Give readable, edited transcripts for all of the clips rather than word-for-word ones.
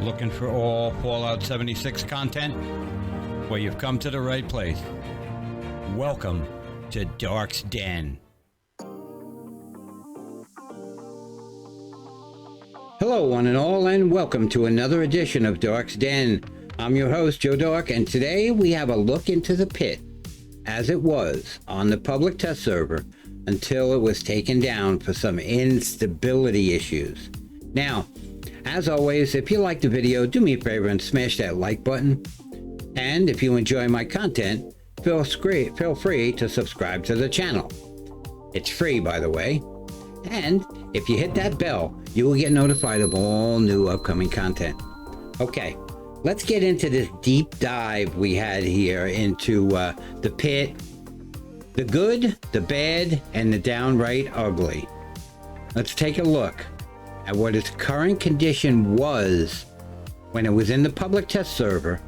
Looking for all Fallout 76 content? Well, you've come to the right place. Welcome to Dark's Den. Hello, one and all, and welcome to another edition of Dark's Den. I'm your host, Joe Dark, and today we have a look into the Pit as it was on the public test server until it was taken down for some instability issues. Now, as always, if you like the video, do me a favor and smash that like button. And if you enjoy my content, feel free to subscribe to the channel. It's free, by the way. And if you hit that bell, you will get notified of all new upcoming content. Okay, let's get into this deep dive we had here into the Pit, the good, the bad, and the downright ugly. Let's take a look at what its current condition was when it was in the public test server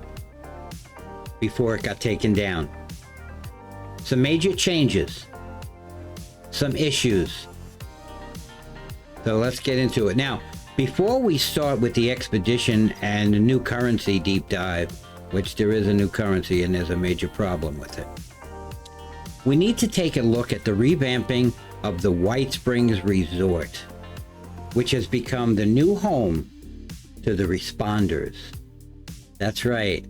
before it got taken down. Some major changes, some issues. So let's get into it. Now, before we start with the expedition and the new currency deep dive, which there is a new currency and there's a major problem with it, we need to take a look at the revamping of the White Springs Resort, which has become the new home to the responders. That's right.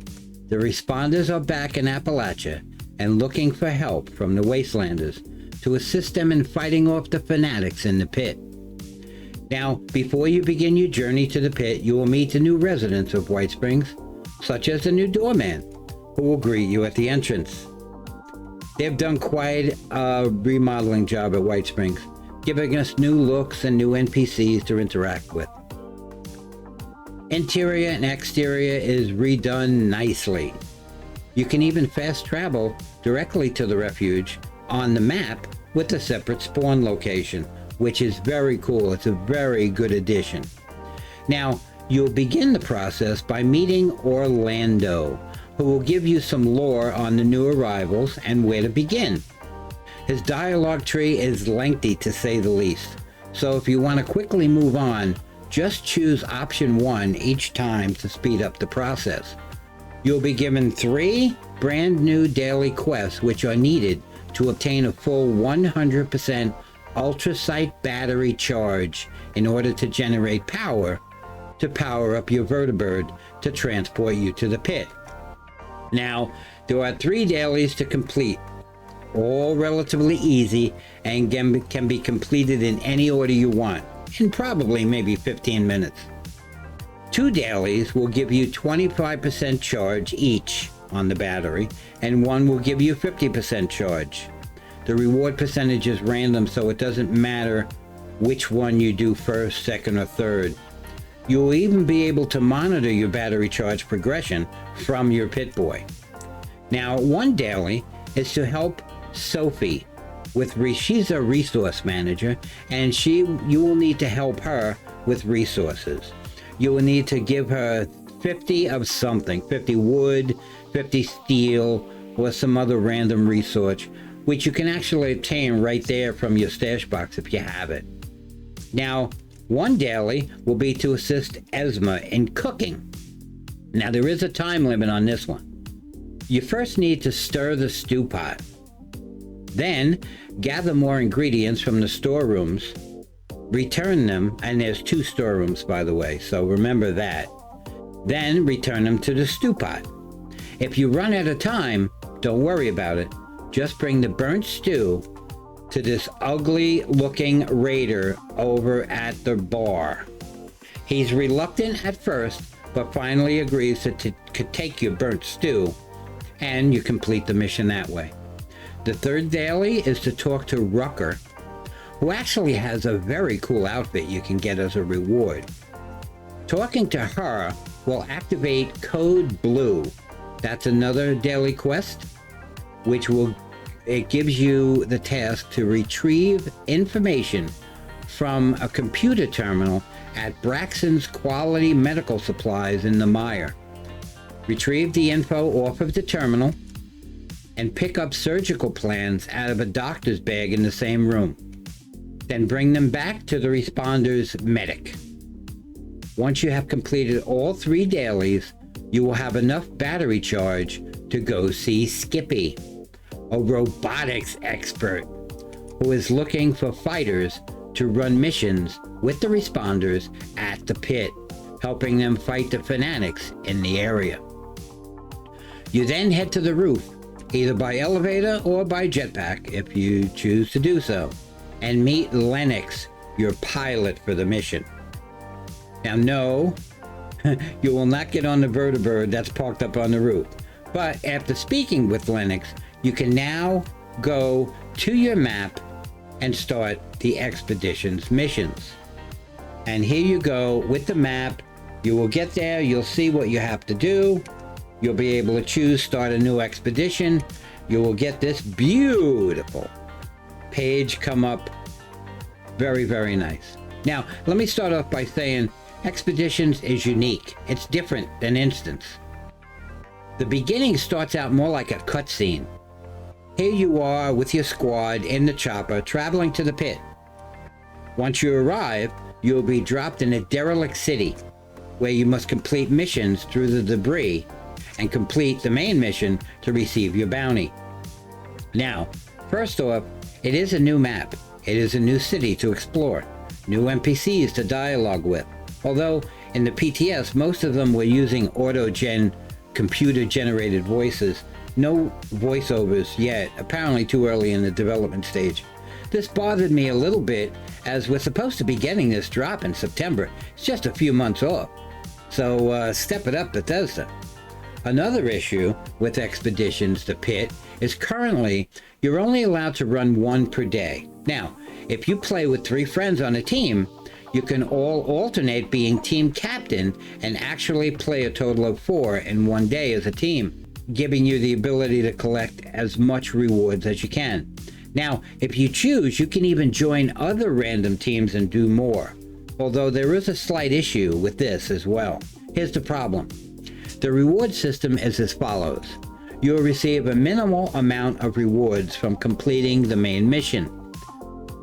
The responders are back in Appalachia and looking for help from the Wastelanders to assist them in fighting off the fanatics in the Pit. Now, before you begin your journey to the Pit, you will meet the new residents of White Springs, such as the new doorman, who will greet you at the entrance. They've done quite a remodeling job at White Springs, giving us new looks and new NPCs to interact with. Interior and exterior is redone nicely. You can even fast travel directly to the refuge on the map with a separate spawn location, which is very cool. It's a very good addition. Now, you'll begin the process by meeting Orlando, who will give you some lore on the new arrivals and where to begin. His dialogue tree is lengthy, to say the least, so if you want to quickly move on, just choose option 1 each time to speed up the process. You'll be given 3 brand new daily quests which are needed to obtain a full 100% ultrasight battery charge in order to generate power to power up your vertibird to transport you to the Pit. Now, there are 3 dailies to complete, all relatively easy and can be completed in any order you want, in probably maybe 15 minutes. 2 dailies will give you 25% charge each on the battery, and 1 will give you 50% charge. The reward percentage is random, so it doesn't matter which one you do first, second, or third. You will even be able to monitor your battery charge progression from your Pit Boy. Now, 1 daily is to help Sophie she's a resource manager, and you will need to help her with resources. You will need to give her 50 of something, 50 wood, 50 steel, or some other random resource, which you can actually obtain right there from your stash box if you have it. Now, 1 daily will be to assist Esma in cooking. Now, there is a time limit on this one. You first need to stir the stew pot. Then, gather more ingredients from the storerooms, return them, and there's 2 storerooms, by the way, so remember that. Then, return them to the stew pot. If you run out of time, don't worry about it. Just bring the burnt stew to this ugly-looking raider over at the bar. He's reluctant at first, but finally agrees to take your burnt stew, and you complete the mission that way. The 3rd daily is to talk to Rucker, who actually has a very cool outfit you can get as a reward. Talking to her will activate Code Blue. That's another daily quest, it gives you the task to retrieve information from a computer terminal at Braxton's Quality Medical Supplies in the Mire. Retrieve the info off of the terminal and pick up surgical plans out of a doctor's bag in the same room. Then bring them back to the responder's medic. Once you have completed all 3 dailies, you will have enough battery charge to go see Skippy, a robotics expert who is looking for fighters to run missions with the responders at the pit, helping them fight the fanatics in the area. You then head to the roof, either by elevator or by jetpack if you choose to do so, and meet Lennox, your pilot for the mission. Now, no, you will not get on the vertibird that's parked up on the roof, but after speaking with Lennox, you can now go to your map and start the expedition's missions. And here you go with the map. You will get there, you'll see what you have to do. You'll be able to choose start a new expedition. You will get this beautiful page come up. Very, very nice. Now, let me start off by saying Expeditions is unique. It's different than Instance. The beginning starts out more like a cutscene. Here you are with your squad in the chopper traveling to the pit. Once you arrive, you will be dropped in a derelict city where you must complete missions through the debris and complete the main mission to receive your bounty. Now, first off, it is a new map. It is a new city to explore, new NPCs to dialogue with. Although in the PTS, most of them were using computer-generated voices. No voiceovers yet, apparently too early in the development stage. This bothered me a little bit, as we're supposed to be getting this drop in September. It's just a few months off. So step it up, Bethesda. Another issue with Expeditions, the Pit, is currently you're only allowed to run 1 per day. Now, if you play with 3 friends on a team, you can all alternate being team captain and actually play a total of 4 in 1 day as a team, giving you the ability to collect as much rewards as you can. Now, if you choose, you can even join other random teams and do more. Although there is a slight issue with this as well. Here's the problem. The reward system is as follows. You'll receive a minimal amount of rewards from completing the main mission.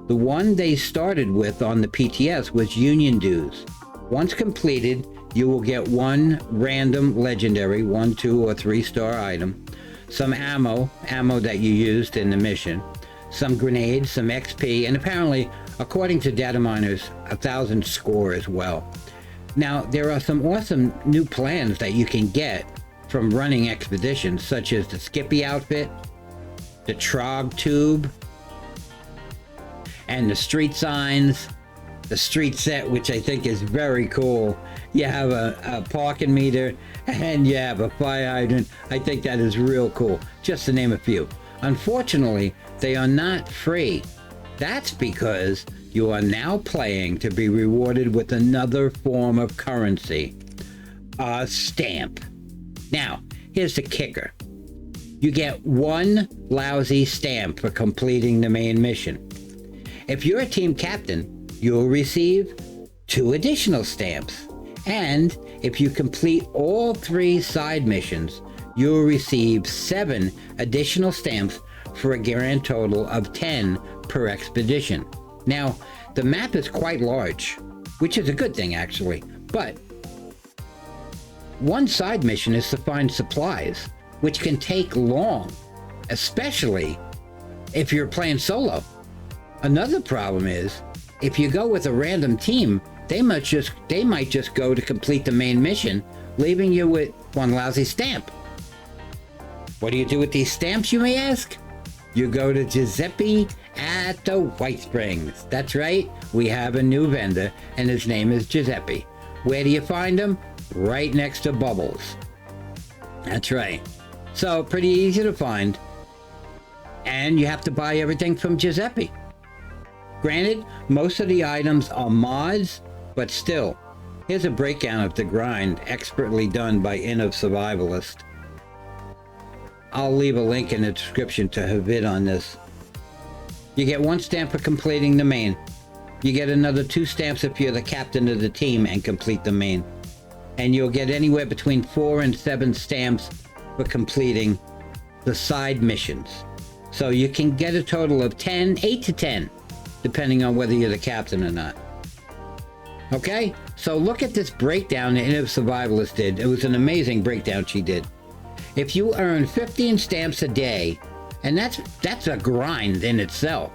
The one they started with on the PTS was Union Dues. Once completed, you will get 1 random legendary 1, 2, or 3-star item, some ammo that you used in the mission, some grenades, some XP, and apparently, according to data miners, 1,000 score as well. Now, there are some awesome new plans that you can get from running expeditions, such as the Skippy outfit, the Trog tube, and the street signs, the street set, which I think is very cool. You have a parking meter and you have a fire hydrant. I think that is real cool, just to name a few. Unfortunately, they are not free. That's because you are now playing to be rewarded with another form of currency, a stamp. Now, here's the kicker. You get 1 lousy stamp for completing the main mission. If you're a team captain, you'll receive 2 additional stamps. And if you complete all 3 side missions, you'll receive 7 additional stamps for a grand total of 10 per expedition. Now, the map is quite large, which is a good thing actually, but one side mission is to find supplies, which can take long, especially if you're playing solo. Another problem is, if you go with a random team, they might just go to complete the main mission, leaving you with 1 lousy stamp. What do you do with these stamps, you may ask? You go to Giuseppe at the White Springs. That's right, we have a new vendor, and his name is Giuseppe. Where do you find him? Right next to Bubbles. That's right. So, pretty easy to find. And you have to buy everything from Giuseppe. Granted, most of the items are mods, but still, here's a breakdown of the grind, expertly done by Innov Survivalist. I'll leave a link in the description to her vid on this. You get 1 stamp for completing the main. You get another 2 stamps if you're the captain of the team and complete the main. And you'll get anywhere between 4 and 7 stamps for completing the side missions. So you can get a total of 8 to 10, depending on whether you're the captain or not. Okay, So look at this breakdown that Innovative Survivalist did. It was an amazing breakdown she did. If you earn 15 stamps a day, and that's a grind in itself,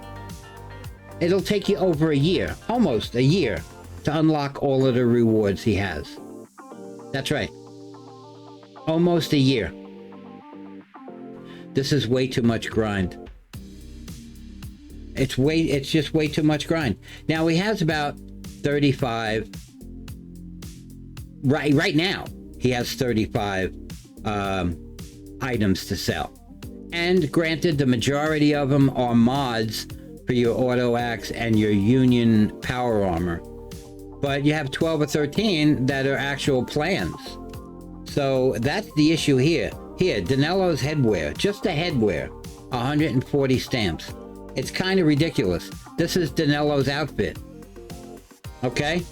it'll take you over a year, almost a year, to unlock all of the rewards he has. That's right. Almost a year. This is way too much grind. It's just way too much grind. Now he has about 35. Right now, he has 35 items to sell. And granted, the majority of them are mods for your auto axe and your Union power armor. But you have 12 or 13 that are actual plans. So that's the issue here. Here, Danello's headwear, just the headwear, 140 stamps. It's kind of ridiculous. This is Danello's outfit. Okay?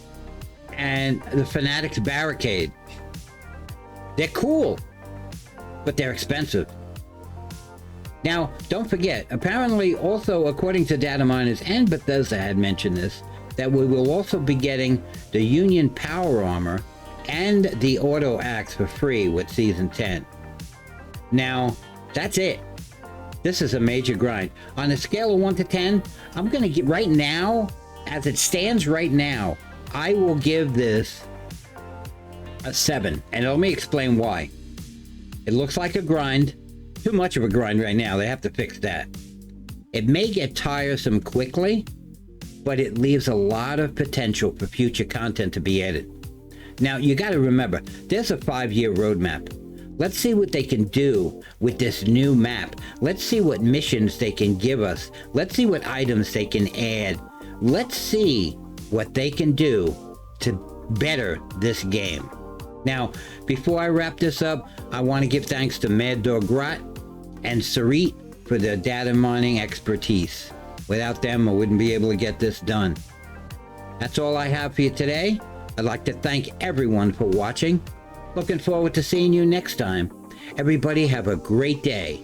And the Fanatics Barricade. They're cool, but they're expensive. Now, don't forget, apparently also according to data miners, and Bethesda had mentioned this, that we will also be getting the Union power armor and the auto axe for free with Season 10. Now, that's it. This is a major grind. On a scale of 1 to 10, I'm going to get right now, as it stands right now, I will give this a 7. And let me explain why. It looks like a grind. Too much of a grind right now. They have to fix that. It may get tiresome quickly, but it leaves a lot of potential for future content to be added. Now, you got to remember, there's a 5-year roadmap. Let's see what they can do with this new map. Let's see what missions they can give us. Let's see what items they can add. Let's see what they can do to better this game. Now, before I wrap this up, I want to give thanks to Mad Dog Grot and Sarit for their data mining expertise. Without them, I wouldn't be able to get this done. That's all I have for you today. I'd like to thank everyone for watching. Looking forward to seeing you next time. Everybody have a great day.